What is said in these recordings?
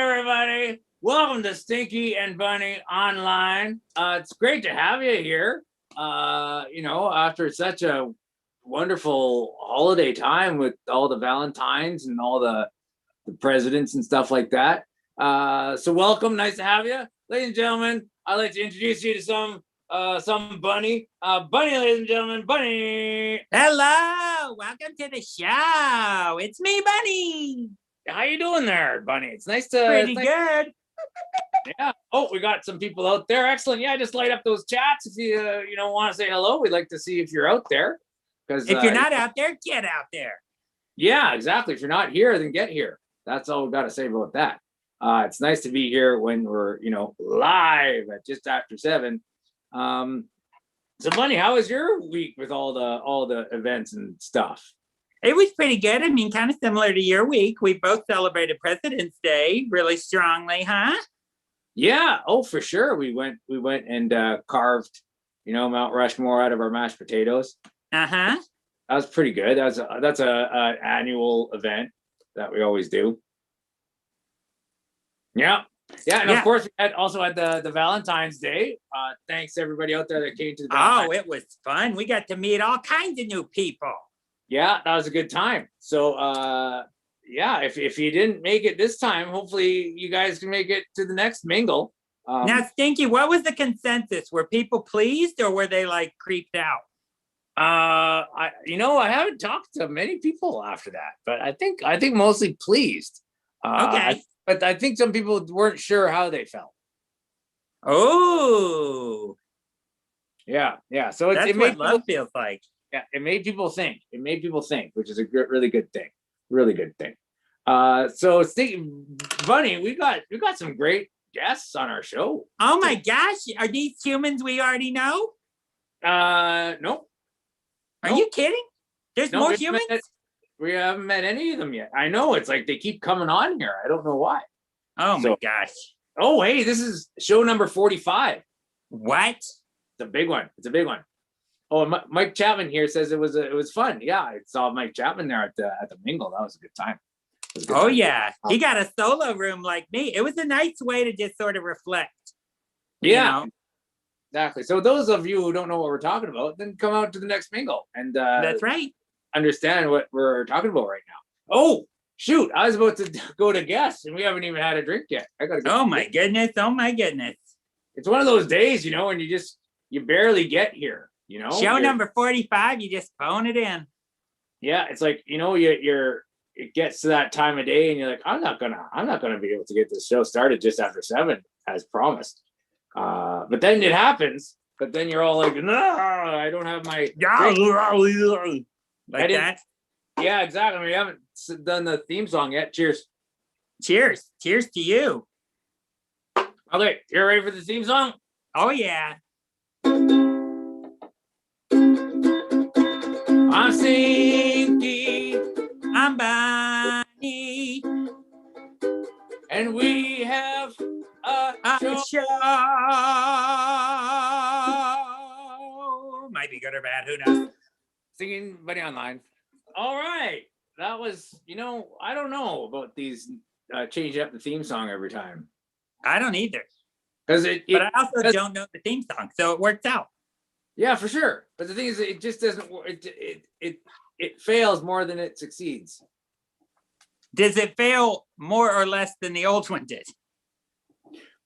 everybody. Welcome to Stinky and Bunny Online. It's great to have you here. After such a wonderful holiday time with all the Valentines and all the presidents and stuff like that. So welcome, nice to have you. Ladies and gentlemen, I'd like to introduce you to some Bunny. Bunny, ladies and gentlemen, Bunny. Hello, welcome to the show. It's me, Bunny. How you doing there, Bunny? It's nice to Pretty good. Yeah. Oh, we got some people out there. Excellent. Yeah, just light up those chats if you want to say hello. We'd like to see if you're out there. Because if you're not out there, get out there. Yeah, exactly. If you're not here, then get here. That's all we've got to say about that. It's nice to be here when we're live at just after 7. So Bunny, how was your week with all the events and stuff? It was pretty good. I mean, kind of similar to your week. We both celebrated President's Day really strongly, huh? Yeah. Oh, for sure. We went and carved, Mount Rushmore out of our mashed potatoes. Uh-huh. That was pretty good. That's a annual event that we always do. Yeah. Yeah, and of course we also had the Valentine's Day. Thanks everybody out there that came to the Valentine's. Oh, it was fun. We got to meet all kinds of new people. Yeah, that was a good time. So if you didn't make it this time, hopefully you guys can make it to the next mingle. Now, Stinky, what was the consensus? Were people pleased or were they like creeped out? I haven't talked to many people after that, but I think mostly pleased. Okay. But I think some people weren't sure how they felt. Oh. Yeah. So it made love feels like. Yeah, it made people think. Which is a really good thing. Really good thing. So Bunny, we got some great guests on our show. Oh my gosh, are these humans we already know? Nope. Are you kidding? There's more humans? We haven't met any of them yet. I know, it's like they keep coming on here. I don't know why. Oh my gosh. Oh, hey, this is show number 45. What? It's a big one. Oh, and Mike Chapman here says it was fun. Yeah, I saw Mike Chapman there at the mingle. That was a good time. Yeah, he got a solo room like me. It was a nice way to just sort of reflect. Yeah, exactly. So those of you who don't know what we're talking about, then come out to the next mingle and that's right. Understand what we're talking about right now. Oh shoot! I was about to go to guests, and we haven't even had a drink yet. I gotta go. Oh my goodness! It's one of those days, when you barely get here. Show number 45, you just phone it in. Yeah, it's like it gets to that time of day, and you're like, I'm not gonna be able to get this show started just after 7 as promised. But then it happens. But then you're all like, no, I don't have my like that. Yeah, exactly. We haven't done the theme song yet. Cheers. Cheers to you. Okay, you're ready for the theme song? Oh yeah. I'm Stinky. I'm Bunny. And we have a show. Might be good or bad, who knows? Singing Bunny Online. All right. That was, I don't know about these changing up the theme song every time. I don't either. But I also don't know the theme song, so it works out. Yeah, for sure. But the thing is, it just doesn't work. It fails more than it succeeds. Does it fail more or less than the old one did?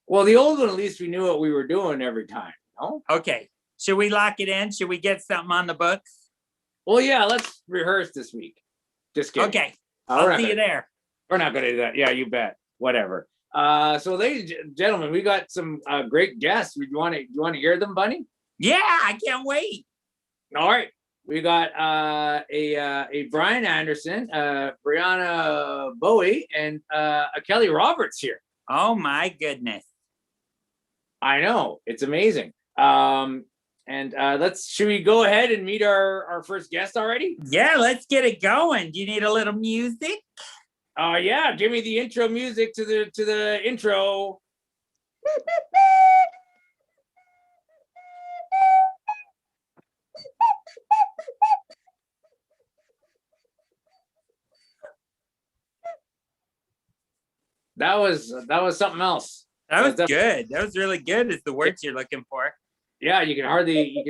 Well, the old one, at least we knew what we were doing every time. Okay. Should we lock it in? Should we get something on the books? Well, yeah, let's rehearse this week. Just kidding. Okay. I'll see you there. We're not going to do that. Yeah, you bet. Whatever. So, ladies and gentlemen, we got some great guests. You want to hear them, Bunny? Yeah, I can't wait. All right. We got a Brian Anderson, Briana Bowie, and a Kelly Roberts here. Oh, my goodness. I know. It's amazing. Should we go ahead and meet our first guest already? Yeah, let's get it going. Do you need a little music? Yeah, give me the intro music to the intro. That was something else. That was good. That was really good. Is the words you're looking for? Yeah, you can hardly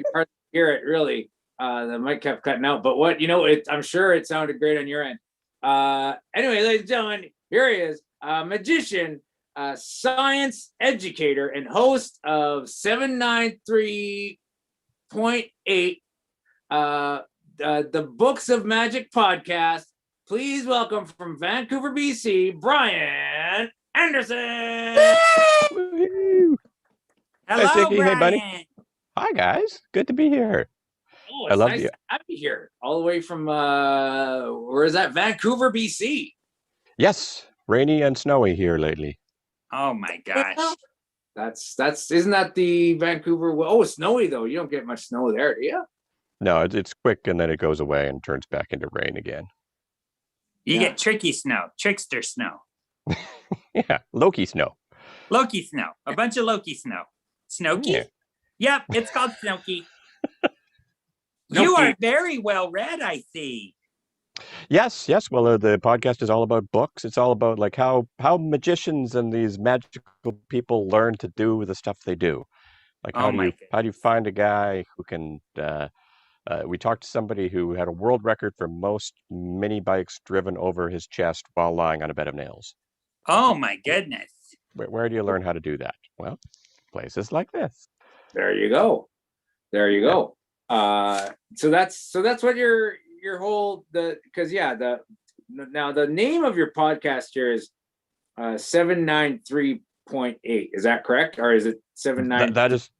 hear it really. The mic kept cutting out, but I'm sure it sounded great on your end. Anyway, ladies and gentlemen, here he is, magician, science educator, and host of 793.8, the Books of Magic podcast. Please welcome from Vancouver, BC, Brian Anderson. Hello, Stinky. Brian. Hey, buddy. Hi, guys. Good to be here. Oh, it's nice to have you here, all the way from where is that? Vancouver, BC. Yes, rainy and snowy here lately. Oh my gosh. That's isn't that the Vancouver? Oh, snowy though. You don't get much snow there, do you? No, it's quick and then it goes away and turns back into rain again. You get tricky snow, trickster snow. Yeah, Loki snow. Loki snow. A bunch of Loki snow. Snowky? Yeah. Yep, it's called Snowky. You are very well read, I see. Yes. Well, the podcast is all about books. It's all about like how magicians and these magical people learn to do the stuff they do. Like how do you find a guy who can? We talked to somebody who had a world record for most mini bikes driven over his chest while lying on a bed of nails. Oh my goodness. Where do you learn how to do that? Well, places like this. There you go. So that's what your whole now the name of your podcast here is 793.8. Is that correct, or is it 79? That is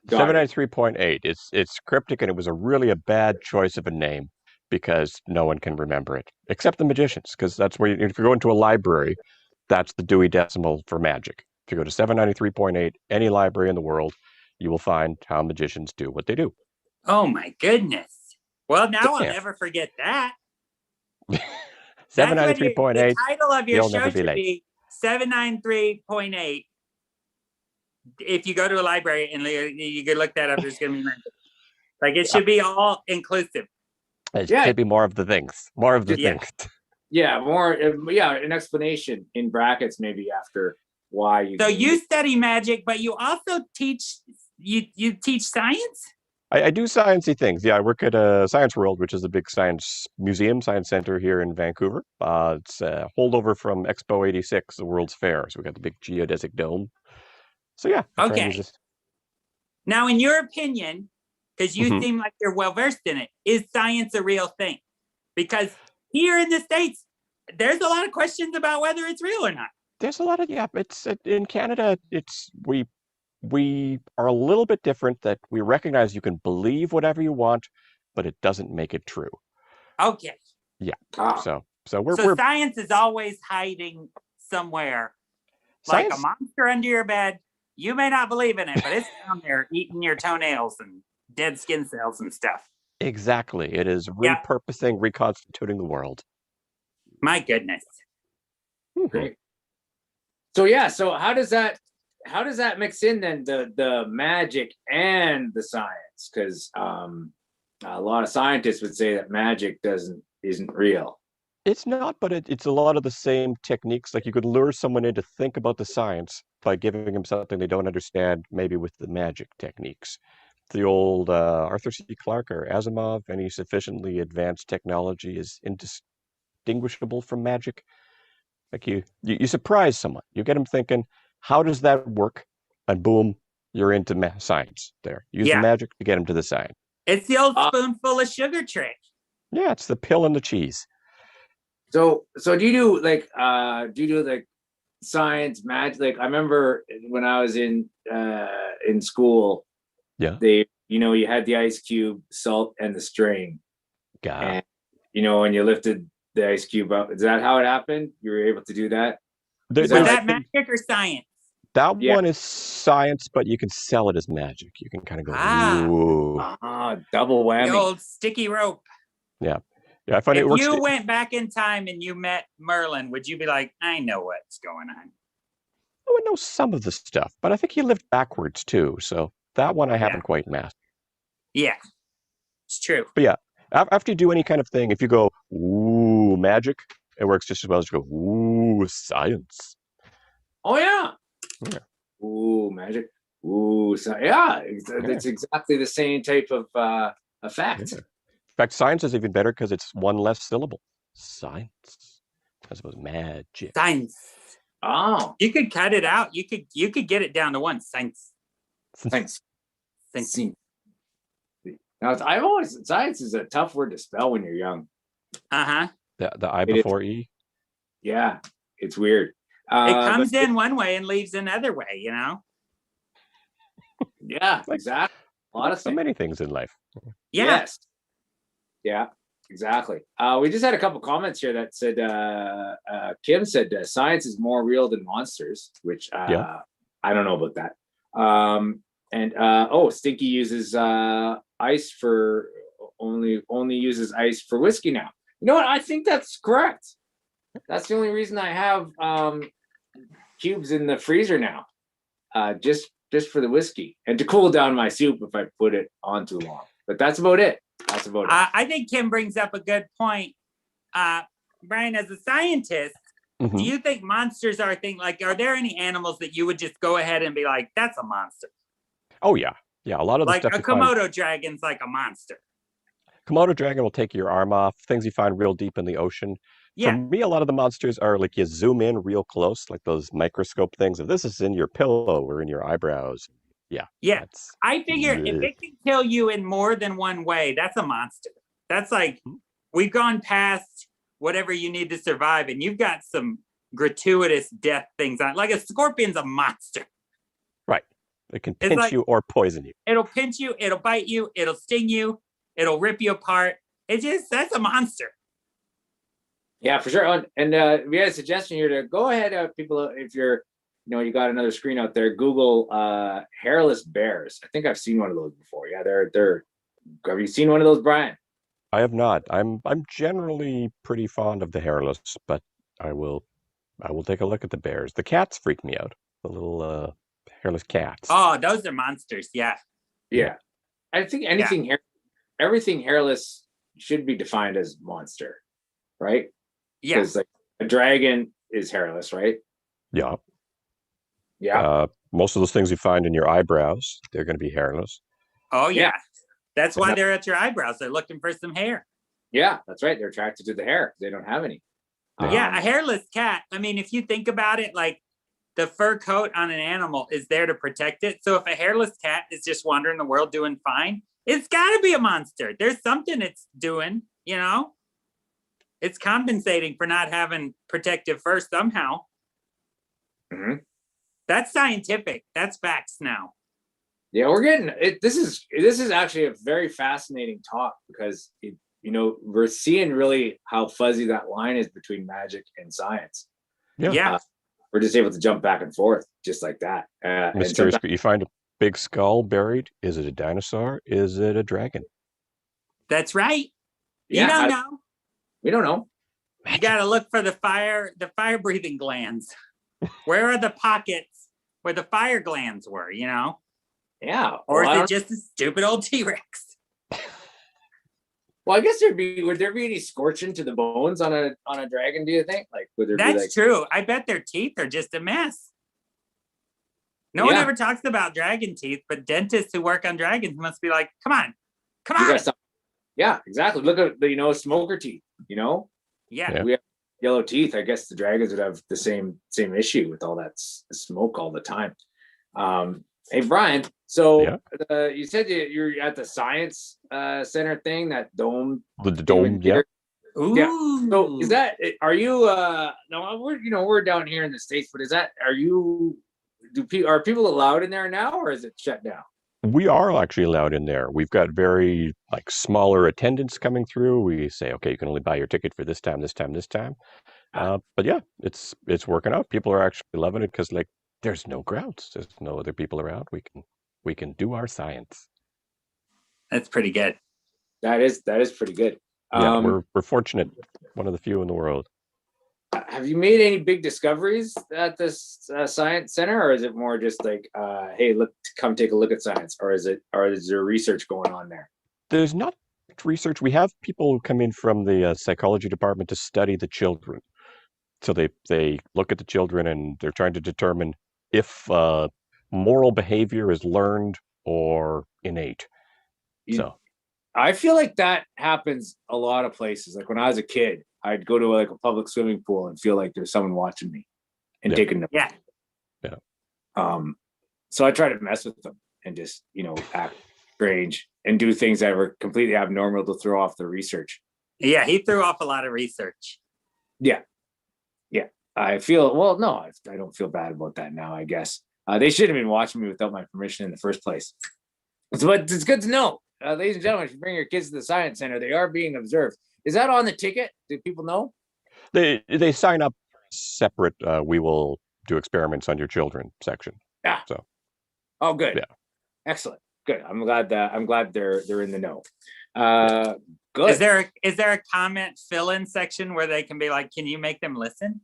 793.8. It's cryptic, and it was really a bad choice of a name because no one can remember it except the magicians. Because that's where if you go into a library, that's the Dewey Decimal for magic. If you go to 793.8, any library in the world, you will find how magicians do what they do. Oh my goodness. Well, now I'll never forget that. 793.8. The title of your show should late. be 793.8. If you go to a library and you could look that up, there's going to be like it should be all inclusive. It should be more of the things. More of the things. Yeah, more. An explanation in brackets maybe after why you. So you study magic, but you also teach. You teach science? I do sciencey things. Yeah, I work at Science World, which is a big science museum, science center here in Vancouver. It's a holdover from Expo 86, the World's Fair. So we got the big geodesic dome. So yeah. Okay. Now, in your opinion, because you seem like you're well versed in it, is science a real thing? Because here in the States, there's a lot of questions about whether it's real or not. There's a lot of It's in Canada. We are a little bit different that we recognize you can believe whatever you want, but it doesn't make it true. Okay. Yeah. So we're science is always hiding somewhere, like a monster under your bed. You may not believe in it, but it's down there eating your toenails and dead skin cells and stuff. Exactly. It is repurposing, reconstituting the world. My goodness. Great. So how does that mix in then the magic and the science? Because a lot of scientists would say that magic isn't real. It's not, but it's a lot of the same techniques. Like you could lure someone in to think about the science by giving them something they don't understand, maybe with the magic techniques. The old Arthur C. Clarke or Asimov, any sufficiently advanced technology is indistinguishable from magic. Like you surprise someone, you get them thinking, how does that work? And boom, you're into science there. Use the magic to get them to the science. It's the old spoonful of sugar trick. Yeah, it's the pill and the cheese. So do you do like science, magic? Like I remember when I was in school, you had the ice cube, salt, and the string. And when you lifted the ice cube up, is that how it happened? You were able to do that? Was that magic or science? That one is science, but you can sell it as magic. You can kind of go, ooh. Double whammy. The old sticky rope. Yeah. Yeah, I find if it works. If you went back in time and you met Merlin, would you be like, I know what's going on? I would know some of the stuff, but I think he lived backwards too. So that one I haven't quite mastered. Yeah, it's true. But yeah, after you do any kind of thing, if you go, ooh, magic, it works just as well as you go, ooh, science. Oh yeah. Yeah. Ooh, magic. Ooh, so yeah, it's exactly the same type of effect. Yeah. In fact, science is even better because it's one less syllable. Science, as opposed to magic. Science. Oh, You could cut it out. You could get it down to one. Science. thanks. Thanks. Now, I've always science is a tough word to spell when you're young. Uh-huh. The I before E. Yeah, it's weird. It comes in one way and leaves another way, you know? Yeah, exactly. A lot of So things. many things in life. Yeah. Yes. Yeah, exactly. We just had a couple comments here that said Kim said science is more real than monsters, which I don't know about that. Stinky uses ice for only uses ice for whiskey now. You know what? I think that's correct. That's the only reason I have cubes in the freezer now. Just for the whiskey and to cool down my soup if I put it on too long. But that's about it. I think Kim brings up a good point. Brian, as a scientist, do you think monsters are a thing? Like, are there any animals that you would just go ahead and be like, that's a monster? Oh, yeah. Yeah, a lot of the like stuff a Komodo dragon's like a monster. Komodo dragon will take your arm off, things you find real deep in the ocean. Yeah. For me, a lot of the monsters are like you zoom in real close, like those microscope things. If this is in your pillow or in your eyebrows, yeah. I figure if it can kill you in more than one way, that's a monster. That's like, we've gone past whatever you need to survive, and you've got some gratuitous death things on. Like a scorpion's a monster. Right. It can pinch you or poison you. It'll pinch you, it'll bite you, it'll sting you, it'll rip you apart. That's a monster. Yeah, for sure. And we had a suggestion here to go ahead, people, if you're, you got another screen out there, Google hairless bears. I think I've seen one of those before. Yeah, they're. Have you seen one of those, Brian? I have not. I'm generally pretty fond of the hairless, but I will take a look at the bears. The cats freak me out. The little hairless cats. Oh, those are monsters. Yeah. Yeah. I think everything hairless should be defined as monster, right? Yeah. Because like a dragon is hairless, right? Yeah. Yeah. Most of those things you find in your eyebrows, they're going to be hairless. Oh, yeah. That's why they're at your eyebrows. They're looking for some hair. Yeah, that's right. They're attracted to the hair. They don't have any. Yeah, a hairless cat. I mean, if you think about it, like the fur coat on an animal is there to protect it. So if a hairless cat is just wandering the world doing fine, it's got to be a monster. There's something it's doing, It's compensating for not having protective fur somehow. Mm-hmm. That's scientific. That's facts now. Yeah, we're getting it. This is actually a very fascinating talk because we're seeing really how fuzzy that line is between magic and science. Yeah. We're just able to jump back and forth just like that. Mysterious, but you find a big skull buried. Is it a dinosaur? Is it a dragon? That's right. Yeah, you don't know. We don't know. You got to look for the fire breathing glands. Where are the pockets where the fire glands were, Yeah. Or is it just a stupid old T-Rex? Well, I guess would there be any scorching to the bones on a dragon, do you think? Like, would there be That's true. I bet their teeth are just a mess. No one ever talks about dragon teeth, but dentists who work on dragons must be like, come on. Yeah, exactly. Look at the smoker teeth, Yeah. We have yellow teeth. I guess the dragons would have the same issue with all that smoke all the time. Hey, Brian, so you said you're at the science center thing, that dome. The dome, yeah. Ooh. Yeah. So are you no, we're down here in the States, but are people allowed in there now, or is it shut down? We are actually allowed in there. We've got very smaller attendance coming through. We say, okay, you can only buy your ticket for this time. But yeah, it's working out. People are actually loving it because there's no crowds. There's no other people around. We can do our science. That's pretty good. That is pretty good. Yeah, we're fortunate. One of the few in the world. Have you made any big discoveries at this science center, or is it more just like, hey, come take a look at science, or is there research going on there? There's not research. We have people who come in from the psychology department to study the children. So they look at the children and they're trying to determine if moral behavior is learned or innate. So I feel like that happens a lot of places. Like when I was a kid, I'd go to like a public swimming pool and feel like there's someone watching me and taking notes. Yeah. So I try to mess with them and just, act strange and do things that were completely abnormal to throw off the research. Yeah, he threw off a lot of research. Yeah. I feel, well, no, I don't feel bad about that now, I guess. They shouldn't have been watching me without my permission in the first place. But it's good to know. Ladies and gentlemen, if you bring your kids to the Science Center, they are being observed. Is that on the ticket? Do people know? They sign up separate. We will do experiments on your children section. Yeah. So. Oh, good. Yeah. Excellent. Good. I'm glad they're in the know. Good. Is there a comment fill-in section where they can be like, can you make them listen?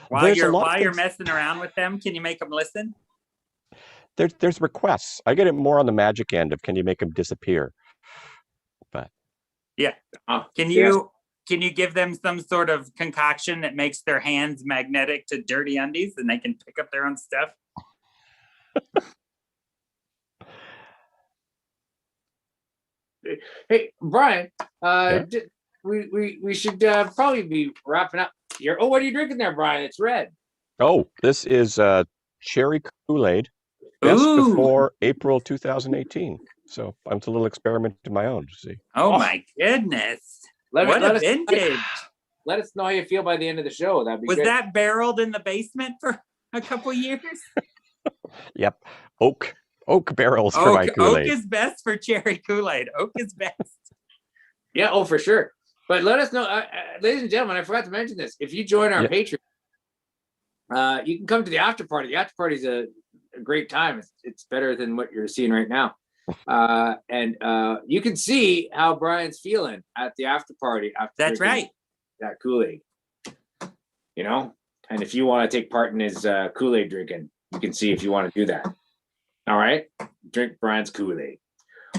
While you're messing around with them, can you make them listen? There's requests. I get it more on the magic end of can you make them disappear? But yeah. Can you give them some sort of concoction that makes their hands magnetic to dirty undies and they can pick up their own stuff? Hey, Brian, we should probably be wrapping up here. Oh, what are you drinking there, Brian? It's red. Oh, this is cherry Kool-Aid. Best before April 2018. So I'm a little experiment of my own to see. Oh my goodness. What a vintage. Let us know how you feel by the end of the show. That'd be Was great. that barreled in the basement for a couple years? Yep. Oak barrels for my Kool-Aid. Oak is best for cherry Kool-Aid. Oak is best. Yeah, oh, for sure. But let us know, ladies and gentlemen, I forgot to mention this. If you join our Patreon, you can come to the after party. The after party is a great time. It's better than what you're seeing right now. And you can see how Brian's feeling at the after party. That's right. That Kool-Aid. And if you want to take part in his Kool-Aid drinking, you can see if you want to do that. All right. Drink Brian's Kool-Aid.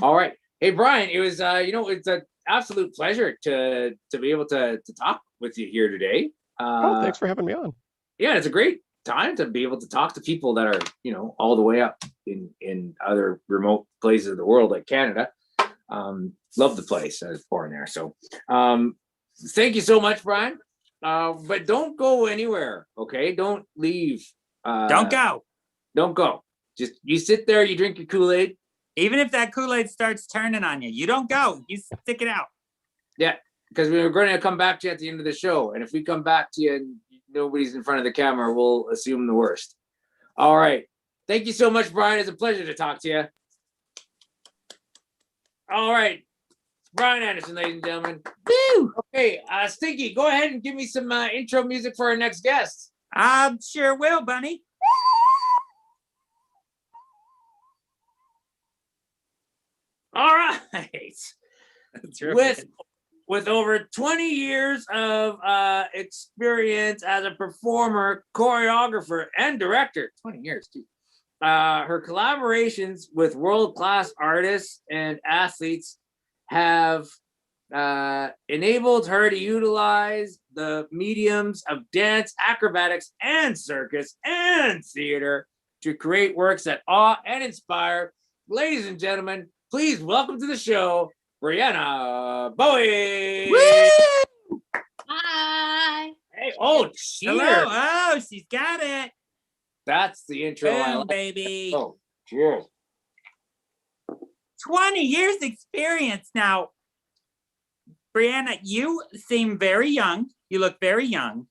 All right. Hey, Brian, it was, it's an absolute pleasure to be able to talk with you here today. Thanks for having me on. Yeah, it's a great time to be able to talk to people that are, all the way up in other remote places of the world like Canada. Love the place. I was born there. So thank you so much, Brian. But don't go anywhere. Okay. Don't leave. Don't go. Just you sit there, you drink your Kool-Aid. Even if that Kool-Aid starts turning on you, you don't go. You stick it out. Yeah, because we're going to come back to you at the end of the show. And if we come back to you and nobody's in front of the camera, we'll assume the worst. All right. Thank you so much, Brian. It's a pleasure to talk to you. All right. Brian Anderson, ladies and gentlemen. Woo! Okay, Stinky, go ahead and give me some intro music for our next guest. I sure will, Bunny. All right. With over 20 years of experience as a performer, choreographer, and director, 20 years too. Her collaborations with world-class artists and athletes have enabled her to utilize the mediums of dance, acrobatics, and circus and theater to create works that awe and inspire. Ladies and gentlemen, please welcome to the show, Briana Bowie. Woo! Hi. Hey, oh, cheers. Hello. Oh, she's got it. That's the intro. Boom, I like. baby. Oh, cheers. 20 years experience. Now, Briana, you seem very young. You look very young.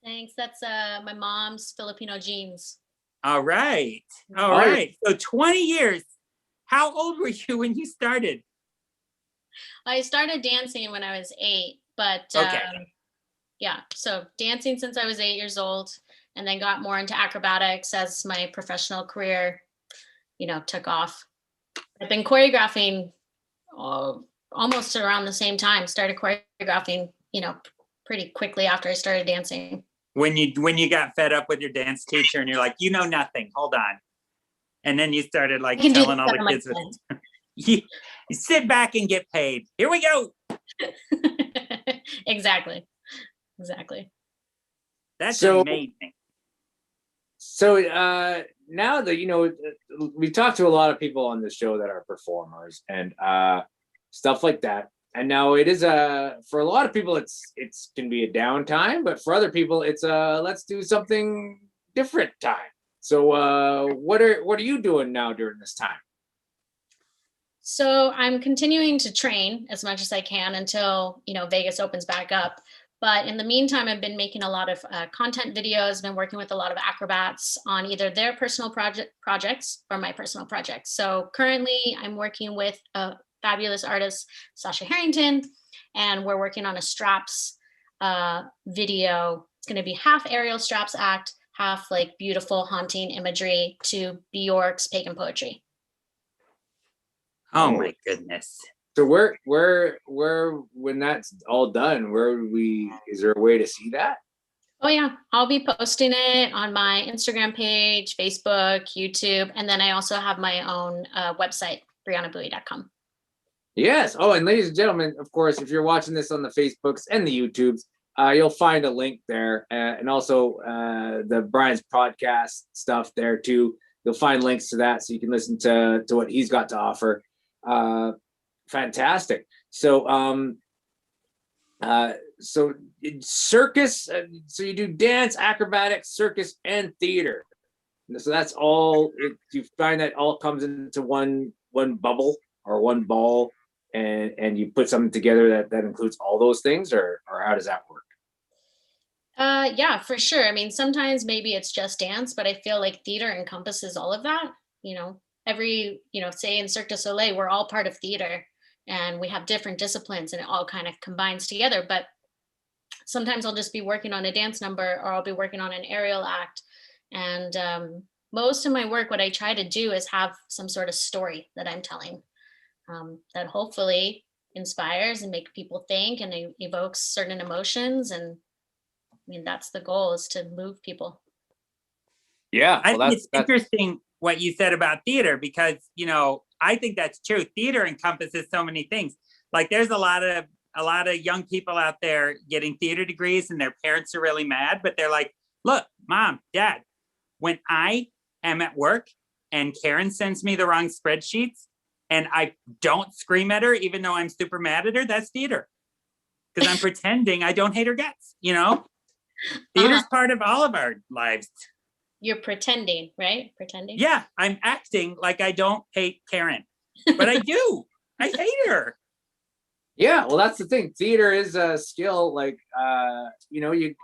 Thanks. That's my mom's Filipino genes. All right. All right. So 20 years. How old were you when you started? I started dancing when I was 8, but so dancing since I was 8 years old, and then got more into acrobatics as my professional career, took off. I've been choreographing almost around the same time. Started choreographing, pretty quickly after I started dancing. When you got fed up with your dance teacher and you're like, nothing, hold on. And then you started telling all the kids, you sit back and get paid. Here we go. Exactly. That's So- amazing. So now that we talked to a lot of people on the show that are performers and stuff like that. And now it is for a lot of people it's can be a downtime, but for other people it's let's do something different time. So what are you doing now during this time? So I'm continuing to train as much as I can until, Vegas opens back up. But in the meantime, I've been making a lot of content videos, been working with a lot of acrobats on either their personal projects or my personal projects. So currently I'm working with a fabulous artist, Sasha Harrington, and we're working on a straps video. It's going to be half aerial straps act, half like beautiful haunting imagery to Bjork's pagan poetry. Oh my goodness. So where when that's all done, is there a way to see that? Oh yeah, I'll be posting it on my Instagram page, Facebook, YouTube, and then I also have my own website, brianabowie.com. Yes. Oh, and ladies and gentlemen, of course, if you're watching this on the Facebooks and the YouTubes, you'll find a link there, and also the Brian's podcast stuff there too. You'll find links to that, so you can listen to what he's got to offer. Fantastic. So so circus, so you do dance, acrobatics, circus, and theater. So that's all. You find that all comes into one bubble or one ball, and you put something together that includes all those things, or how does that work? Yeah, for sure. I mean, sometimes maybe it's just dance, but I feel like theater encompasses all of that. Say in Cirque du Soleil, we're all part of theater and we have different disciplines and it all kind of combines together. But sometimes I'll just be working on a dance number or I'll be working on an aerial act. And most of my work, what I try to do is have some sort of story that I'm telling that hopefully inspires and make people think and evokes certain emotions. And I mean, that's the goal, is to move people. Yeah, I think it's interesting what you said about theater because, I think that's true. Theater encompasses so many things. Like there's a lot of young people out there getting theater degrees and their parents are really mad, but they're like, look, mom, dad, when I am at work and Karen sends me the wrong spreadsheets and I don't scream at her, even though I'm super mad at her, that's theater. Because I'm pretending I don't hate her guts, Theater's part of all of our lives. You're pretending, right? Pretending? Yeah, I'm acting like I don't hate Karen, but I do. I hate her. Yeah, well, that's the thing. Theater is a skill. Like, you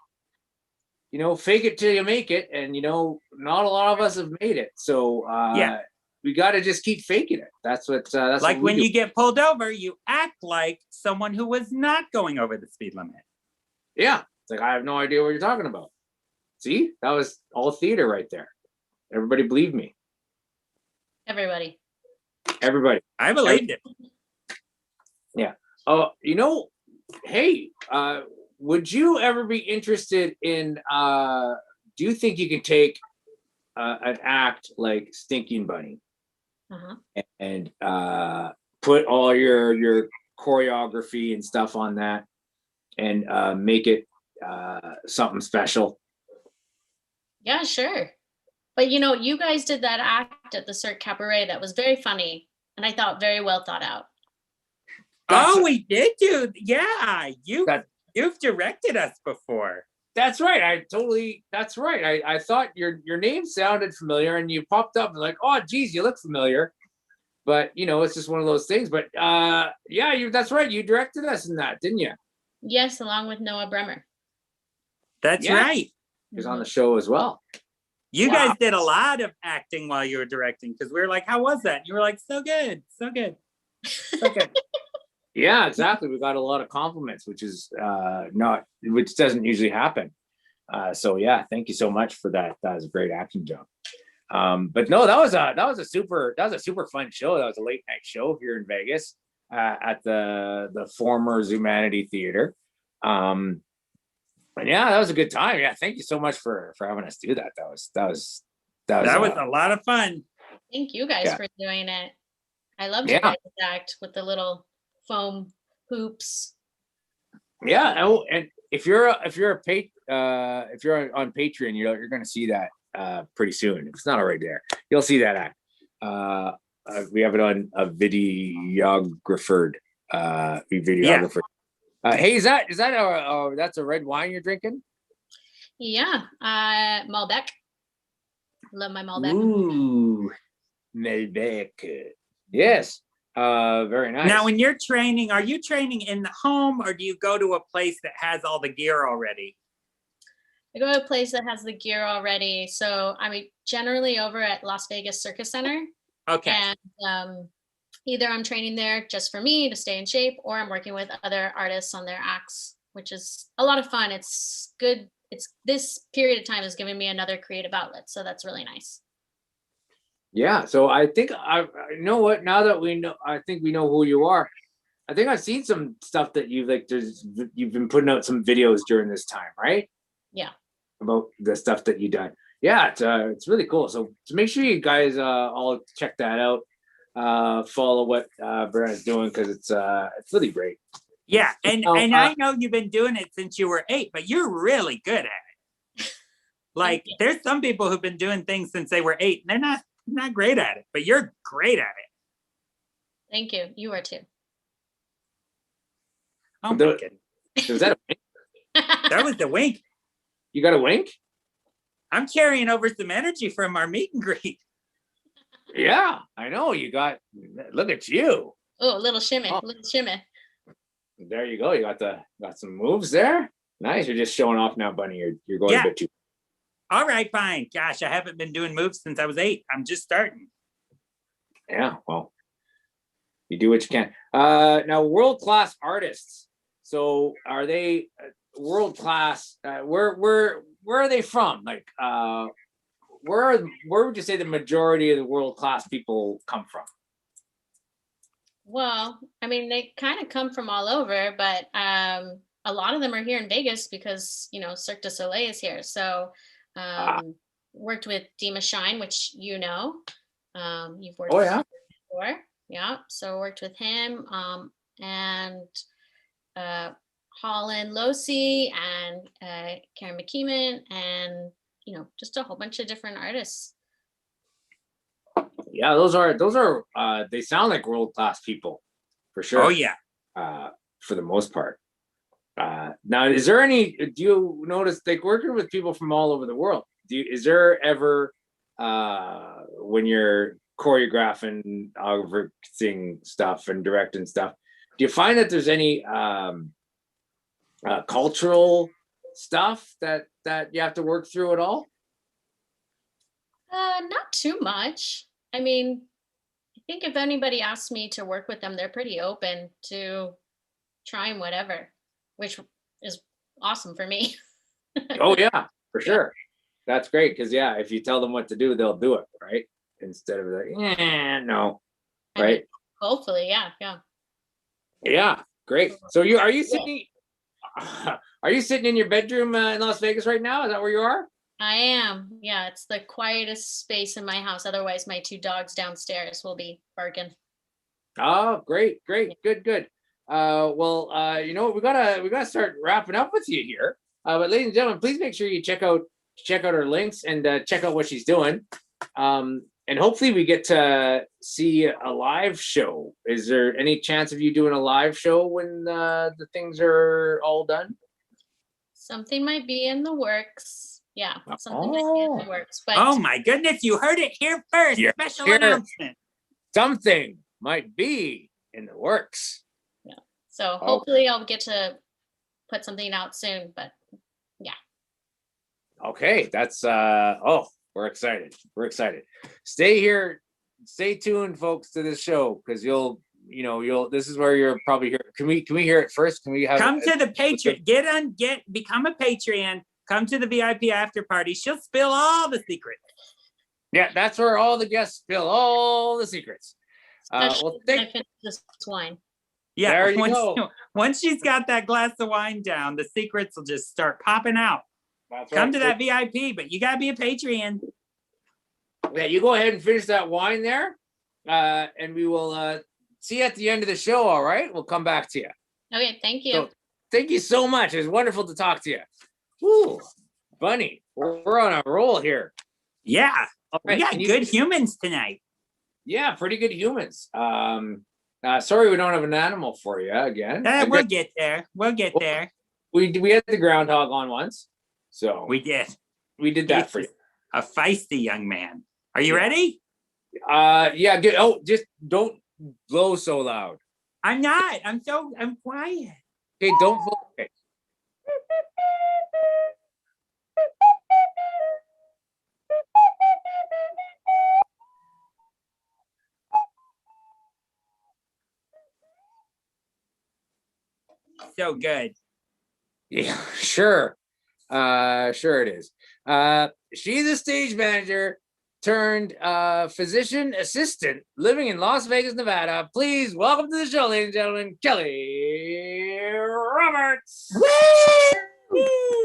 fake it till you make it, and not a lot of us have made it. So, yeah, we got to just keep faking it. That's what. That's like what when you get pulled over, you act like someone who was not going over the speed limit. Yeah, it's like I have no idea what you're talking about. See, that was all theater right there. Everybody believed me. Everybody. I believed it. Yeah. Oh, hey, would you ever be interested in? Do you think you can take an act like Stinky and Bunny and put all your choreography and stuff on that and make it something special? Yeah, sure. But you guys did that act at the Cirque Cabaret that was very funny and I thought very well thought out. We did do. Yeah, you've directed us before. That's right. That's right. I thought your name sounded familiar and you popped up and like, oh geez, you look familiar. But it's just one of those things. But that's right. You directed us in that, didn't you? Yes, along with Noah Bremer. That's right. He was on the show as well. You guys did a lot of acting while you were directing because we were like, how was that? And you were like, so good, so good, so good. Yeah, exactly. We got a lot of compliments, which doesn't usually happen. So yeah, thank you so much for that. That was a great acting job. But no, that was a super fun show. That was a late night show here in Vegas at the former Zumanity Theater. And yeah, that was a good time. Yeah, thank you so much for having us do that. That was a lot of fun. Thank you guys for doing it. I loved your guys' act with the little foam hoops. Yeah, and if you're on Patreon, you're going to see that pretty soon. If it's not already there, you'll see that act. We have it on a videographer. Hey, is that that's a red wine you're drinking? Yeah, Malbec. Love my Malbec. Ooh, Malbec. Yes. Very nice. Now, when you're training, are you training in the home or do you go to a place that has all the gear already? I go to a place that has the gear already. So I'm generally over at Las Vegas Circus Center. Okay. And either I'm training there just for me to stay in shape, or I'm working with other artists on their acts, which is a lot of fun. It's good. This period of time has given me another creative outlet. So that's really nice. Yeah. So I think you know what, now that I think we know who you are. I think I've seen some stuff that you've been putting out some videos during this time, right? Yeah. About the stuff that you've done. Yeah, it's really cool. So make sure you guys all check that out. Follow what Briana's doing, because it's really great. Yeah, and I know you've been doing it since you were 8, but you're really good at it. Like, there's some people who've been doing things since they were 8, and they're not great at it, but you're great at it. Thank you. You are too. Oh my goodness. Was that a wink? That was the wink. You got a wink? I'm carrying over some energy from our meet and greet. Yeah, I know. You got, look at you. Oh, a little shimmy, little shimmy. There you go. You got some moves there. Nice. You're just showing off now, Bunny. You're going a bit too. All right, fine. Gosh, I haven't been doing moves since I was 8. I'm just starting. Yeah, well, you do what you can. Now, world-class artists. So are they world-class? Where are they from? Like, where would you say the majority of the world-class people come from? Well, I mean, they kind of come from all over, but a lot of them are here in Vegas because, Cirque du Soleil is here. So worked with Dima Shine, which you've worked with before. Yeah, so worked with him and Holland Losi and Karen McKeeman and, just a whole bunch of different artists. Yeah, those are they sound like world-class people for sure. Oh yeah. For the most part. Now, do you notice, like, working with people from all over the world, is there ever when you're choreographing, seeing stuff and directing stuff, do you find that there's any cultural stuff that you have to work through at all? Not too much. I mean, I think if anybody asks me to work with them, they're pretty open to trying whatever, which is awesome for me. Oh yeah, for sure. That's great, because if you tell them what to do, they'll do it, right? Instead of like, no, right? I mean, hopefully, yeah. Yeah, great. So are you sitting in your bedroom in Las Vegas right now? Is that where you are? I am. Yeah, it's the quietest space in my house. Otherwise, my 2 dogs downstairs will be barking. Oh, great. Good. Well, you know what? We gotta start wrapping up with you here. But ladies and gentlemen, please make sure you check out her links and check out what she's doing. And hopefully we get to see a live show. Is there any chance of you doing a live show when the things are all done? Something might be in the works. Yeah, something might be in the works. But oh my goodness, you heard it here first. Special announcement. Something might be in the works. Yeah. So hopefully I'll get to put something out soon, but yeah. Okay, that's we're excited. Stay here, stay tuned, folks, to this show, because you'll this is where you're probably here. Can we hear it first? Can we have come to the Patreon? Become a Patreon. Come to the VIP after party. She'll spill all the secrets. Yeah, that's where all the guests spill all the secrets. Well, I finish this wine. Yeah, there you go. Once she's got that glass of wine down, the secrets will just start popping out. That's Come to that VIP, but you gotta be a Patreon. Yeah, you go ahead and finish that wine there, and we will see you at the end of the show. All right, we'll come back to you. Okay, thank you. Thank you so much. It was wonderful to talk to you. Woo, Bunny, we're on a roll here. Yeah, All we right, got good humans tonight. Yeah, pretty good humans. Sorry we don't have an animal for you again. We'll get there. We'll get there. We had the groundhog on once, so We did. we did that for you. A feisty young man. Are you ready? Yeah. Good. Oh, just don't blow so loud. I'm not. I'm quiet. Okay, don't blow. Okay. So good. Yeah, sure. Sure it is. She's a stage manager turned physician assistant living in Las Vegas, Nevada. Please welcome to the show, ladies and gentlemen, Kelly Roberts. Woo!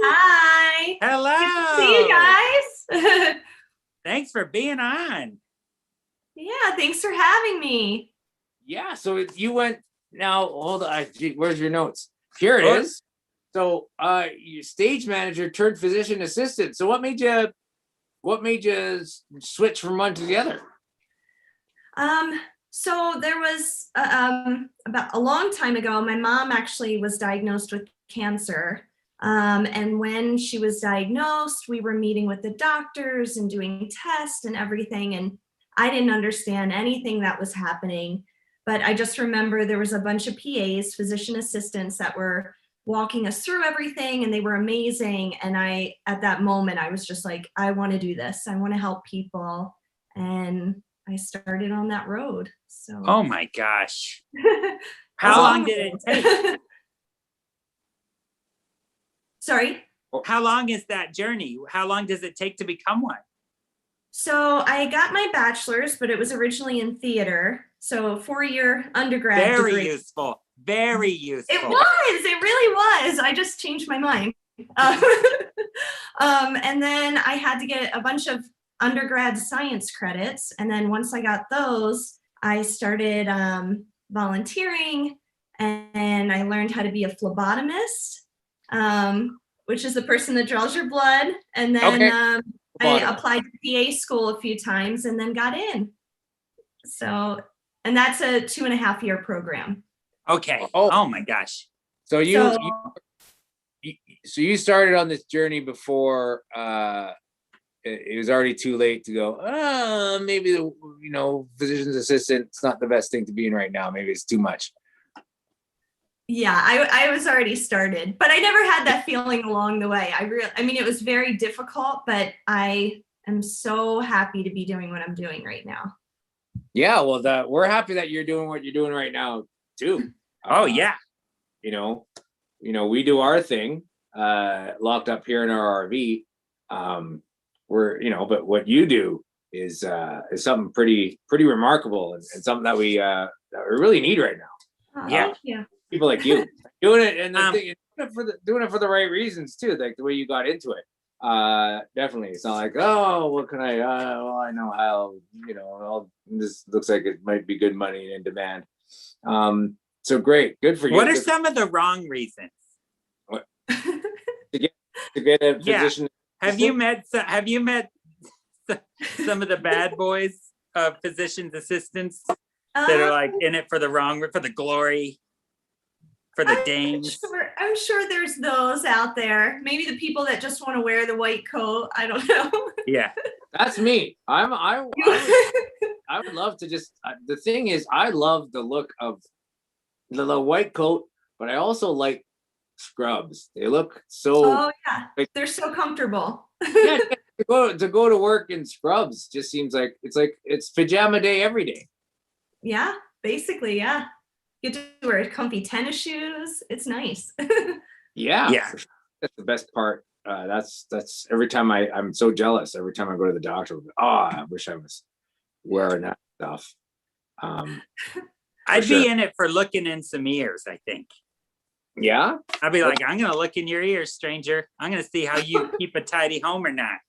Hi. Hello. See you guys. Thanks for being on. Yeah, thanks for having me. Yeah, so you went now. Hold on. Where's your notes? Here it is. So, your stage manager turned physician assistant. So, what made you switch from one to the other? So there was about a long time ago, my mom actually was diagnosed with cancer. And when she was diagnosed, we were meeting with the doctors and doing tests and everything. And I didn't understand anything that was happening. But I just remember there was a bunch of PAs, physician assistants, that were walking us through everything, and they were amazing. And at that moment, I was just like, I want to do this. I want to help people. And I started on that road. So. Oh my gosh. How long did it take? Sorry? How long is that journey? How long does it take to become one? So I got my bachelor's, but it was originally in theater. So 4-year undergrad Very degree. useful. Very useful. It really was. I just changed my mind. And then I had to get a bunch of undergrad science credits. And then once I got those, I started volunteering, and I learned how to be a phlebotomist, which is the person that draws your blood. And then I applied to PA school a few times and then got in. So, and that's a 2.5-year program. Okay. Oh my gosh. So you started on this journey before it was already too late to go, maybe the physician's assistant, it's not the best thing to be in right now. Maybe it's too much. Yeah, I was already started, but I never had that feeling along the way. I mean, it was very difficult, but I am so happy to be doing what I'm doing right now. Yeah, well, we're happy that you're doing what you're doing right now too. Oh yeah. We do our thing, locked up here in our RV. But what you do is something pretty remarkable, and something that we really need right now. Oh, yeah. Yeah. People like you doing it, and doing it for the right reasons too, like the way you got into it. Definitely, it's not like, what can I? Well, I know how. This looks like it might be good money and in demand. So great, good for you. What are some of the wrong reasons? What? to get a position? Yeah. Have you met some of the bad boys of physician's assistants that are like in it for the glory, for the dames? I'm sure there's those out there. Maybe the people that just want to wear the white coat. I don't know. Yeah, that's me. I would love to just. The thing is, I love the look of the white coat, but I also like scrubs. They look so. Oh yeah, they're so comfortable. Yeah, to go to work in scrubs just seems like it's pajama day every day. Yeah, basically, yeah. You get to wear comfy tennis shoes. It's nice. Yeah. Sure. That's the best part. That's every time I'm so jealous. Every time I go to the doctor, I wish I was wearing that stuff. I'd be in it for looking in some ears, I think. Yeah? I'd be like, I'm going to look in your ears, stranger. I'm going to see how you keep a tidy home or not.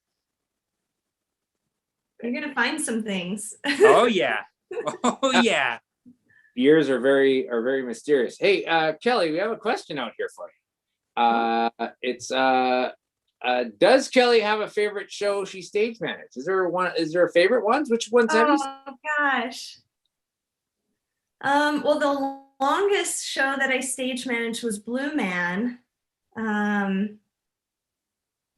You're going to find some things. Oh, yeah. Oh, yeah. Ears are very mysterious. Hey, Kelly, we have a question out here for you. It's does Kelly have a favorite show she stage managed? Is there a favorite ones? Which ones have you? Oh gosh. Well, the longest show that I stage managed was Blue Man.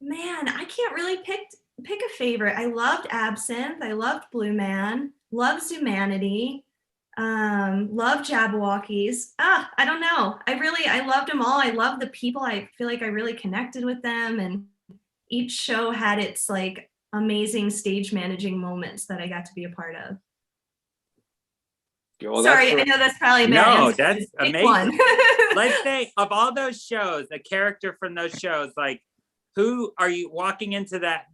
Man, I can't really pick a favorite. I loved Absinthe. I loved Blue Man. Loved Humanity. Loved Jabberwockies. I don't know. I loved them all. I loved the people. I feel like I really connected with them, and each show had its like amazing stage managing moments that I got to be a part of. Well, Sorry, I know that's probably a bad No, answer. that's Pick amazing. one. Let's say of all those shows, a character from those shows, like who are you walking into that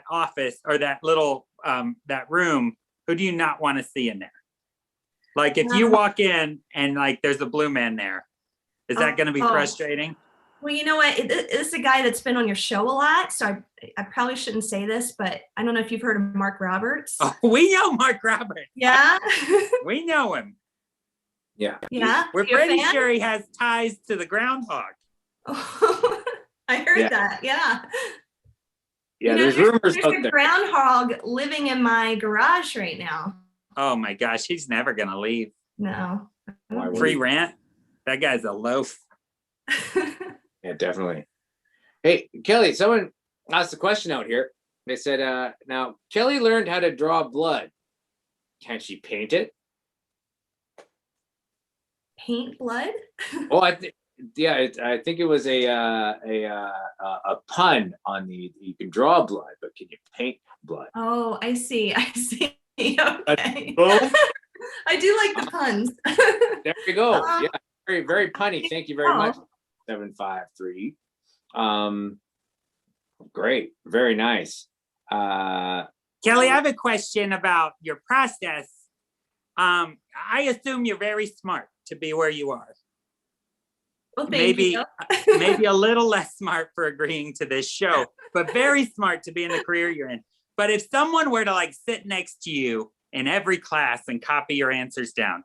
office or that little that room? Who do you not want to see in there? Like if you walk in and like there's a Blue Man there, is that going to be frustrating? Well, you know what? This is a guy that's been on your show a lot, so I probably shouldn't say this, but I don't know if you've heard of Mark Roberts. Oh, we know Mark Roberts. Yeah. We know him. Yeah. Yeah. We're pretty sure he has ties to the groundhog. Oh, I heard that. Yeah. Yeah, there's rumors there's out a there. groundhog living in my garage right now. Oh my gosh, he's never gonna leave. No. Free rent. That guy's a loaf. Yeah, definitely. Hey, Kelly, someone asked a question out here. They said, now Kelly learned how to draw blood. Can she paint it? Paint blood? Oh, I think it was a pun on the you can draw blood, but can you paint blood? Oh, I see. Okay. Boom. I do like the puns. There you go. Yeah, very, very punny. Thank you very much. 753. Great. Very nice. Kelly, I have a question about your process. I assume you're very smart to be where you are. Well, thank you. Maybe a little less smart for agreeing to this show, but very smart to be in the career you're in. But if someone were to like sit next to you in every class and copy your answers down,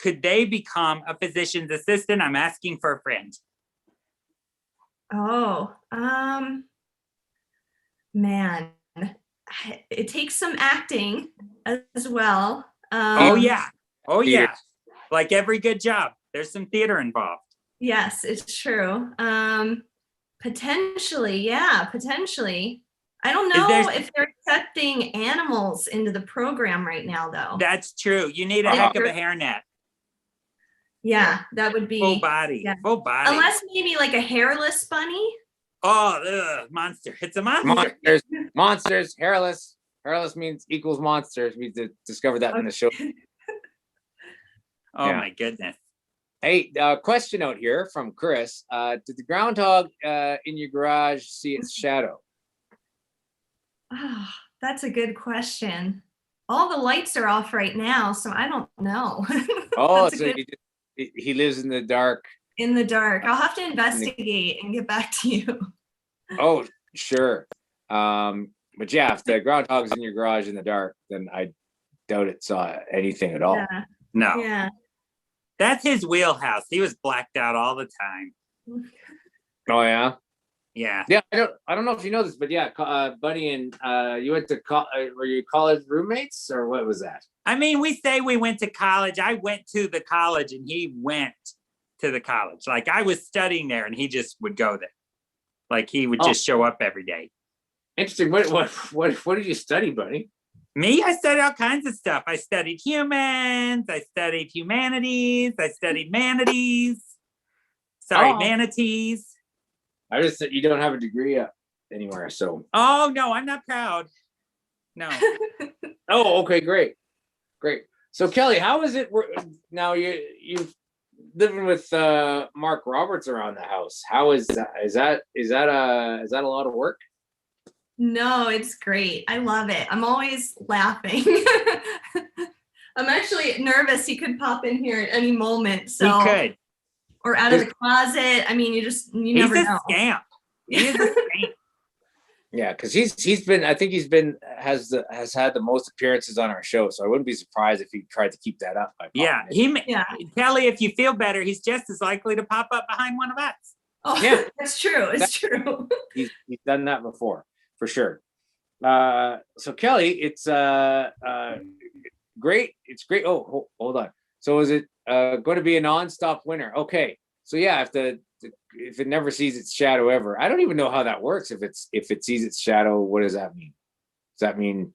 could they become a physician's assistant? I'm asking for a friend. Oh, man, it takes some acting as well. Oh yeah. Like every good job, there's some theater involved. Yes, it's true. Potentially, yeah, potentially. I don't know if they're accepting animals into the program right now, though. That's true. You need a heck of a hairnet. Yeah, that would be full body. Yeah. Full body. Unless maybe like a hairless bunny. Oh, monster! It's a monster. Monsters. Hairless. Hairless equals monsters. We discovered that in the show. Oh my goodness. Hey, question out here from Chris. Did the groundhog in your garage see its shadow? Oh, that's a good question. All the lights are off right now, so I don't know. Oh, so he lives in the dark. In the dark. I'll have to investigate and get back to you. Oh, sure. But yeah, if the groundhog's in your garage in the dark, then I doubt it saw anything at all. Yeah. No. Yeah. That's his wheelhouse. He was blacked out all the time. Oh yeah. Yeah. Yeah. I don't know if you know this, but yeah, Bunny and you went to were you college roommates or what was that? I mean, we say we went to college. I went to the college and he went to the college. Like I was studying there and he just would go there. Like he would just show up every day. Interesting. What did you study, Bunny? Me, I studied all kinds of stuff. I studied humans. I studied humanities. I studied manatees. Manatees. I just said you don't have a degree anywhere, so. Oh no, I'm not proud. No. Oh, okay, great. So Kelly, how is it now? You've living with Mark Roberts around the house. How is that? Is that a lot of work? No, it's great. I love it. I'm always laughing. I'm actually nervous. He could pop in here at any moment. So he could. Or out of the closet. I mean, you never know. He's a scamp. He is a scamp. Yeah, because has had the most appearances on our show, so I wouldn't be surprised if he tried to keep that up. Yeah, Kelly, if you feel better, he's just as likely to pop up behind one of us. Oh, Yeah. That's true. It's true. He's done that before, for sure. So Kelly, it's great. It's great. Oh, hold on. So is it going to be a non-stop winter? Okay. So yeah, if it never sees its shadow ever, I don't even know how that works. If it sees its shadow, what does that mean? Does that mean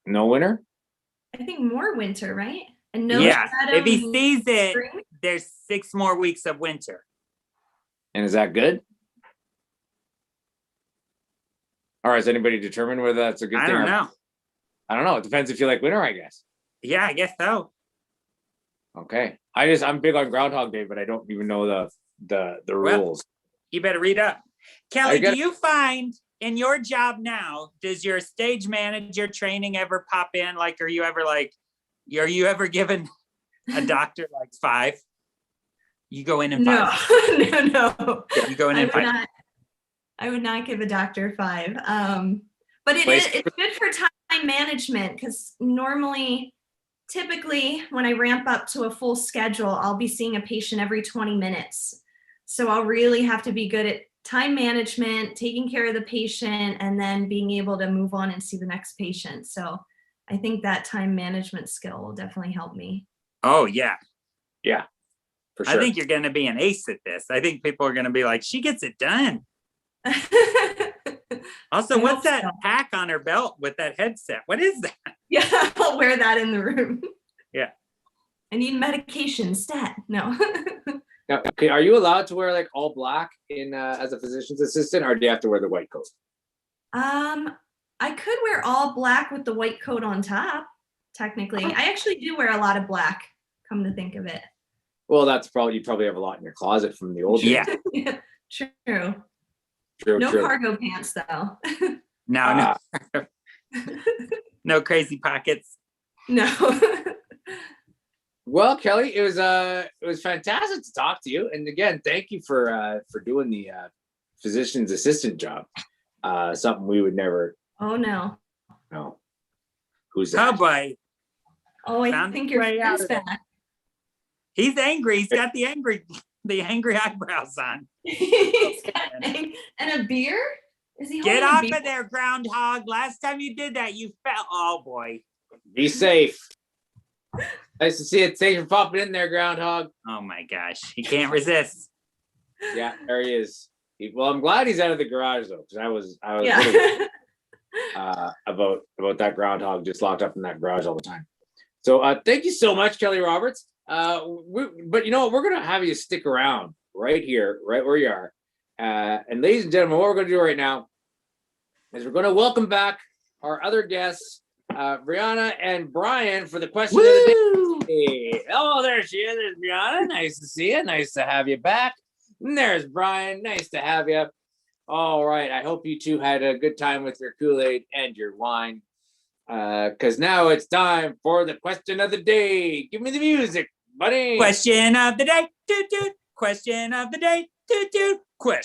no winter? I think more winter, right? And no Yeah, shadow if he means sees it, spring? there's 6 more weeks of winter. And is that good? Or has anybody determined whether that's a good I thing? don't know. I don't know. It depends if you like winter, I guess. Yeah, I guess so. Okay. I'm big on Groundhog Day, but I don't even know the rules. You better read up. Kelly, get- do you find in your job now, does your stage manager training ever pop in? Like, are you ever given a doctor like 5? You go in and No, 5. no. You go in and 5. I would not give a doctor 5. But it's good for time management because typically when I ramp up to a full schedule, I'll be seeing a patient every 20 minutes. So I'll really have to be good at time management, taking care of the patient, and then being able to move on and see the next patient. So I think that time management skill will definitely help me. Oh, yeah. Yeah, for sure. I think you're going to be an ace at this. I think people are going to be like, she gets it done. Also, I what's hope that so. pack on her belt with that headset? What is that? Yeah, I'll wear that in the room. Yeah. I need medication stat. No. Now, okay, are you allowed to wear like all black in as a physician's assistant, or do you have to wear the white coat? I could wear all black with the white coat on top, technically. I actually do wear a lot of black, come to think of it. Well, you probably have a lot in your closet from the old days. Yeah. True. True. No cargo pants though. No. No crazy pockets. No. Well, Kelly, it was fantastic to talk to you, and again, thank you for doing the physician's assistant job. Something we would never. Oh no. No. Who's that? Oh boy. Oh, I Found think his your way out friend's of it. back. He's angry. He's got the angry eyebrows on. He's got and a beer? Is he Get holding a off beer? of there, groundhog. Last time you did that, you fell. Oh boy. Be safe. Nice to see it. Thanks for popping in there, Groundhog. Oh my gosh. He can't resist. Yeah, there he is. Well, I'm glad he's out of the garage though, because I was Yeah. little, about that groundhog just locked up in that garage all the time. So thank you so much, Kelly Roberts. But you know what? We're gonna have you stick around right here, right where you are. And ladies and gentlemen, what we're gonna do right now is we're gonna welcome back our other guests, Briana and Brian, for the question of the day. Oh, there she is. There's Briana. Nice to see you. Nice to have you back. And there's Brian. Nice to have you. All right. I hope you two had a good time with your Kool-Aid and your wine. Because now it's time for the question of the day. Give me the music, buddy. Question of the day. Doot, doot. Question of the day. Doot, doot. Question.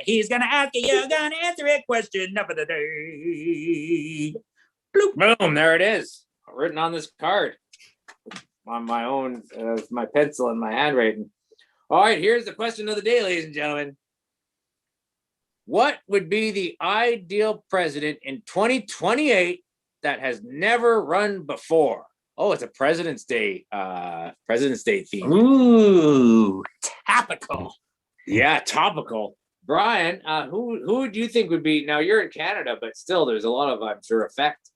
He's gonna ask you, you're gonna answer it. Question of the day. Bloop. Boom, there it is. Written on this card. On my own, my pencil and my handwriting. All right, here's the question of the day, ladies and gentlemen. What would be the ideal president in 2028 that has never run before? Oh, it's a President's Day theme. Ooh, topical. Yeah, topical. Brian, who do you think would be? Now you're in Canada, but still, there's a lot of, I'm sure, effect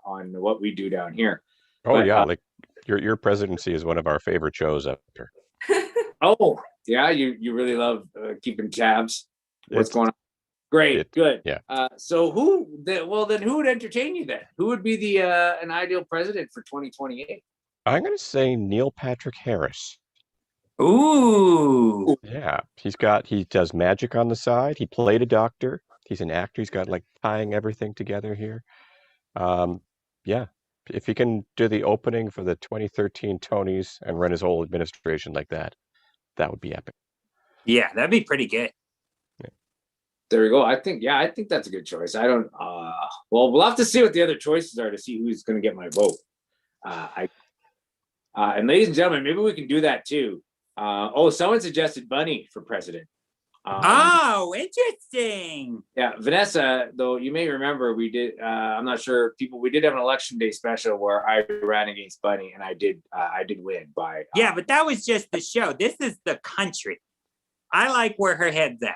on what we do down here. Oh But, yeah, like your presidency is one of our favorite shows up here. Oh, yeah, you really love keeping tabs. What's going on? Great, good. Yeah. So who would entertain you then? Who would be the an ideal president for 2028? I'm gonna say Neil Patrick Harris. Ooh. Yeah, he does magic on the side. He played a doctor. He's an actor. He's got like tying everything together here. Yeah, if he can do the opening for the 2013 Tonys and run his whole administration like that, that would be epic. Yeah, that'd be pretty good. There we go. I think that's a good choice. I don't. Well, we'll have to see what the other choices are to see who's going to get my vote. And ladies and gentlemen, maybe we can do that too. Someone suggested Bunny for president. Oh, interesting. Yeah, Vanessa, though you may remember, we did. I'm not sure people. We did have an election day special where I ran against Bunny, and I did win by. Yeah, but that was just the show. This is the country. I like where her head's at.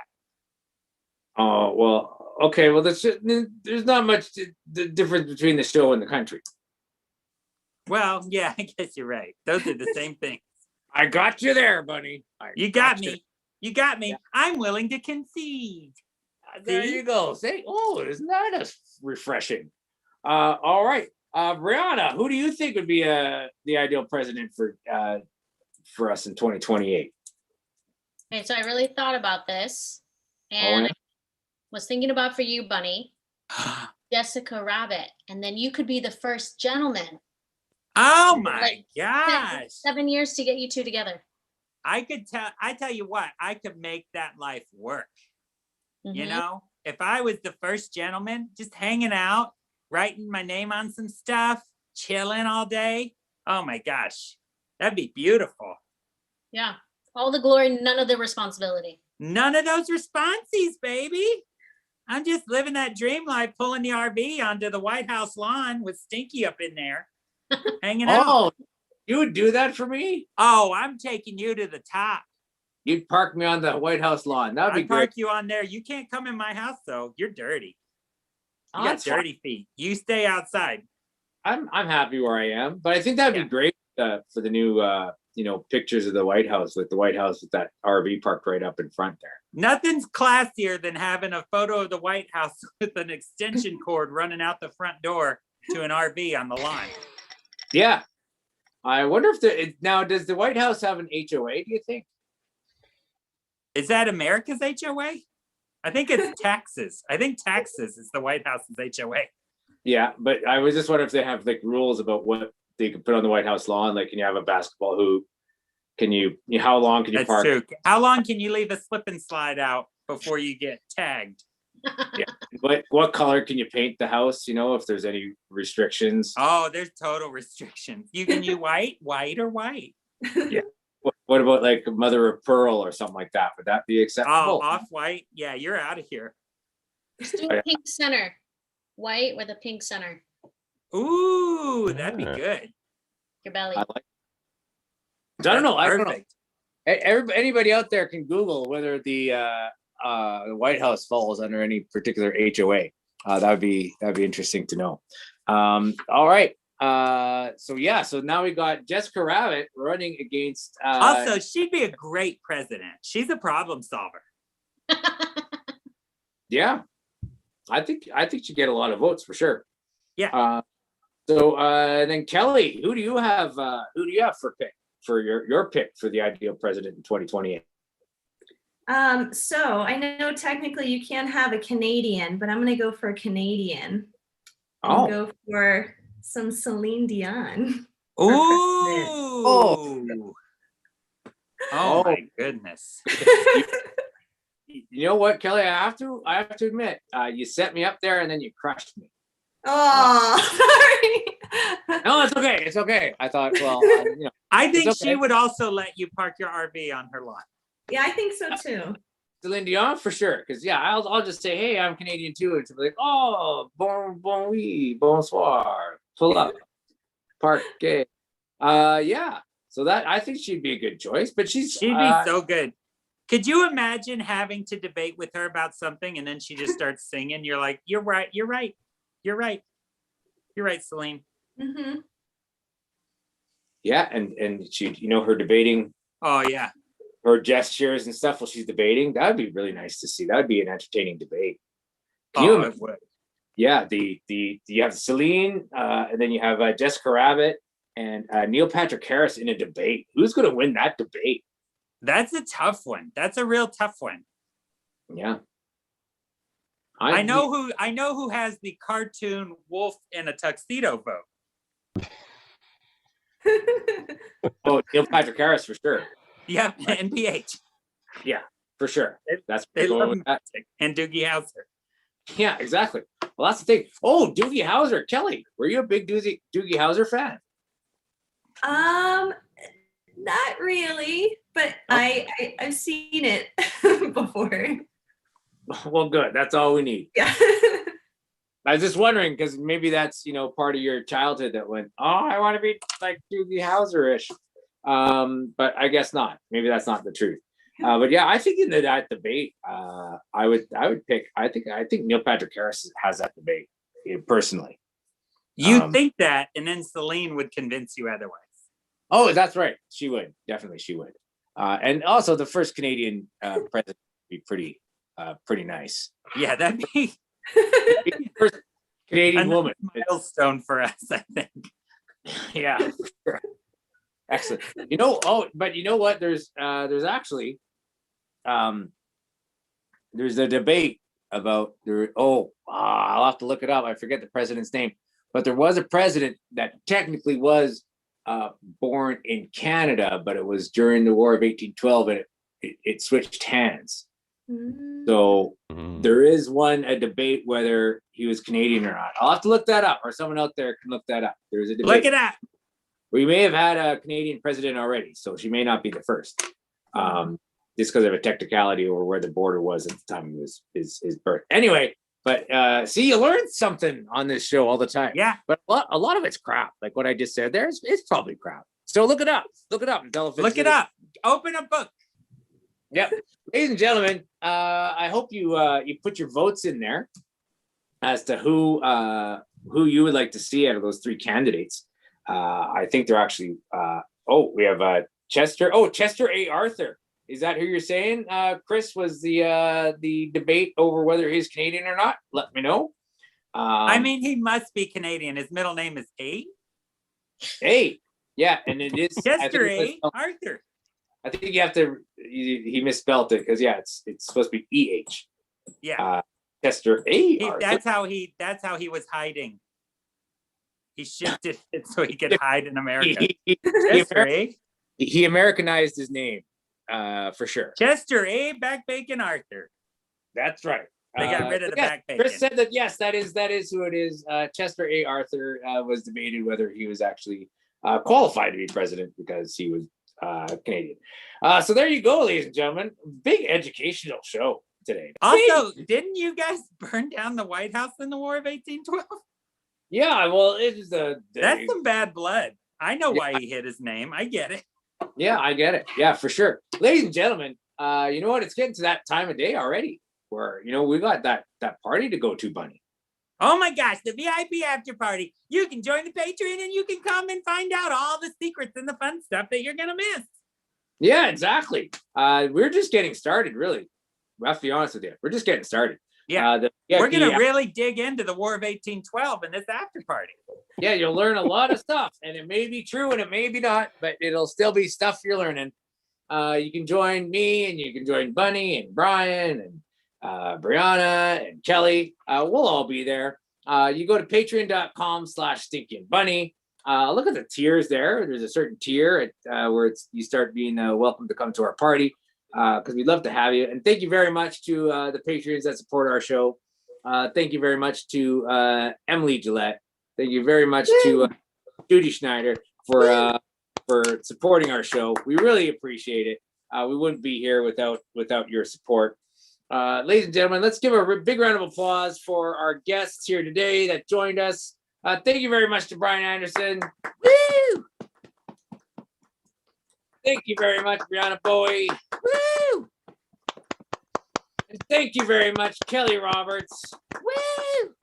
Oh well, okay. Well, there's not much the difference between the show and the country. Well, yeah, I guess you're right. Those are the same thing. I got you there, Bunny. You got me. You got me. Yeah. I'm willing to concede. There you go. Say, isn't that refreshing? All right, Briana, who do you think would be the ideal president for us in 2028? Okay, so I really thought about this, and I was thinking about for you, Bunny, Jessica Rabbit, and then you could be the first gentleman. Oh my gosh! 7 years to get you two together. I tell you what, I could make that life work. Mm-hmm. You know, if I was the first gentleman, just hanging out, writing my name on some stuff, chilling all day. Oh my gosh, that'd be beautiful. Yeah, all the glory, none of the responsibility. None of those responsies, baby. I'm just living that dream life, pulling the RV onto the White House lawn with Stinky up in there, hanging out. You would do that for me? Oh, I'm taking you to the top. You'd park me on the White House lawn. That'd be great. I'd park you on there. You can't come in my house though. You're dirty. You got dirty feet. You stay outside. I'm happy where I am, but I think that'd be great for the new pictures of the White House, with the White House with that RV parked right up in front there. Nothing's classier than having a photo of the White House with an extension cord running out the front door to an RV on the lawn. Yeah. I wonder if now does the White House have an HOA, do you think? Is that America's HOA? I think it's taxes. I think taxes is the White House's HOA. Yeah, but I was just wondering if they have like rules about what they can put on the White House lawn. Like, can you have a basketball hoop? How long can you park? That's true. How long can you leave a slip and slide out before you get tagged? Yeah. What color can you paint the house? If there's any restrictions. Oh, there's total restrictions. You can use white or white. Yeah. What about like mother of pearl or something like that? Would that be acceptable? Oh, off-white? Yeah, you're out of here. Just do a pink center. White with a pink center. Ooh, that'd be good. Your belly. I don't know. Anybody out there can Google whether the White House falls under any particular HOA. That would be interesting to know. All right. So now we got Jessica Rabbit running against. Also, she'd be a great president. She's a problem solver. Yeah, I think she'd get a lot of votes for sure. Yeah. Then Kelly, who do you have for pick for your pick for the ideal president in 2028? So I know technically you can't have a Canadian, but I'm going to go for a Canadian. Go for some Celine Dion. Oh my goodness. You know what, Kelly? I have to admit, you set me up there and then you crushed me. Oh, sorry. No, it's okay. It's okay. I thought, I think she would also let you park your RV on her lawn. Yeah, I think so too. Celine Dion for sure. Because I'll just say, hey, I'm Canadian too. It's like, oh, bonsoir, pull up, parquet. Yeah. So that I think she'd be a good choice. But she'd be so good. Could you imagine having to debate with her about something and then she just starts singing? You're like, you're right. You're right. You're right. You're right, Celine. Mm-hmm. Yeah, and she, her debating. Oh yeah. Her gestures and stuff while she's debating. That would be really nice to see. That would be an entertaining debate. It would. Yeah, you have Celine, and then you have Jessica Rabbit and Neil Patrick Harris in a debate. Who's going to win that debate? That's a tough one. That's a real tough one. Yeah. I know who has the cartoon wolf in a tuxedo vote. Oh, Neil Patrick Harris for sure. Yep, NPH. Yeah, for sure. That's they love him. And Doogie Howser. Yeah, exactly. Well, that's the thing. Oh, Doogie Howser, Kelly, were you a big Doogie Howser fan? Not really, but I've seen it before. Well, good. That's all we need. Yeah. I was just wondering because maybe that's part of your childhood that went, oh, I want to be like Doogie Howser-ish. But I guess not. Maybe that's not the truth. But yeah, I think in that debate, I would pick. I think Neil Patrick Harris has that debate personally. You think that, and then Celine would convince you otherwise. Oh, that's right. She would definitely. She would. And also, the first Canadian president would be pretty nice. Yeah, that'd be First Canadian woman milestone for us, I think. Yeah. Excellent. But you know what? There's actually there's a debate about I'll have to look it up. I forget the president's name, but there was a president that technically was born in Canada, but it was during the War of 1812, and it switched hands. So there is a debate whether he was Canadian or not. I'll have to look that up, or someone out there can look that up. There's a debate. Look it up. We may have had a Canadian president already, so she may not be the first, just because of a technicality or where the border was at the time of his birth. Anyway, but see, you learn something on this show all the time. Yeah. But a lot of it's crap. Like what I just said there, it's probably crap. So look it up. Look it up and tell if it's Look it up. Open a book. Yep. Ladies and gentlemen, I hope you put your votes in there as to who you would like to see out of those three candidates. I think they're actually we have Chester A. Arthur. Is that who you're saying? Chris, was the debate over whether he's Canadian or not? Let me know. I mean, he must be Canadian. His middle name is A. A. Yeah, and it is Chester A. Arthur. I think you have to. He misspelled it because it's supposed to be E.H. Yeah. Chester A. Arthur. That's how he was hiding. He shifted it so he could hide in America. He Americanized his name, for sure. Chester A. Back Bacon Arthur. That's right. They got rid of the back bacon. Chris said that. Yes, that is who it is. Chester A. Arthur was debated whether he was actually qualified to be president because he was Canadian. So there you go, ladies and gentlemen. Big educational show today. Also, didn't you guys burn down the White House in the War of 1812? Yeah, well, it is that's some bad blood. I know why he hid his name. I get it. Yeah, I get it. Yeah, for sure. Ladies and gentlemen, you know what? It's getting to that time of day already where, we got that party to go to, Bunny. Oh my gosh, the VIP after party. You can join the Patreon and you can come and find out all the secrets and the fun stuff that you're going to miss. Yeah, exactly. We're just getting started, really. We have to be honest with you. We're just getting started. Yeah, we're going to really dig into the War of 1812 in this after party. Yeah, you'll learn a lot of stuff, and it may be true and it may be not, but it'll still be stuff you're learning. You can join me, and you can join Bunny and Brian and Briana and Kelly. We'll all be there. You go to patreon.com/Stinky and Bunny. Look at the tiers there. There's a certain tier where you start being welcome to come to our party. Because we'd love to have you. And thank you very much to the Patreons that support our show. Thank you very much to Emily Gillette. Thank you very much to Judy Schneider for supporting our show. We really appreciate it. We wouldn't be here without your support. Ladies and gentlemen, let's give a big round of applause for our guests here today that joined us. Thank you very much to Brian Anderson. Woo! Thank you very much, Briana Bowie. Woo! And thank you very much, Kelly Roberts. Woo!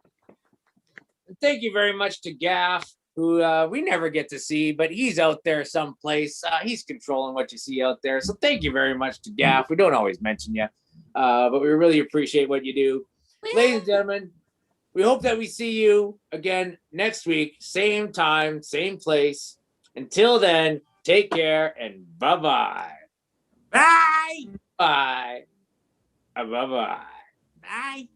And thank you very much to Gaff, who we never get to see, but he's out there someplace. He's controlling what you see out there. So thank you very much to Gaff. We don't always mention you, but we really appreciate what you do. Woo! Ladies and gentlemen, we hope that we see you again next week. Same time, same place. Until then, take care and bye-bye. Bye. Bye. Bye-bye. Bye.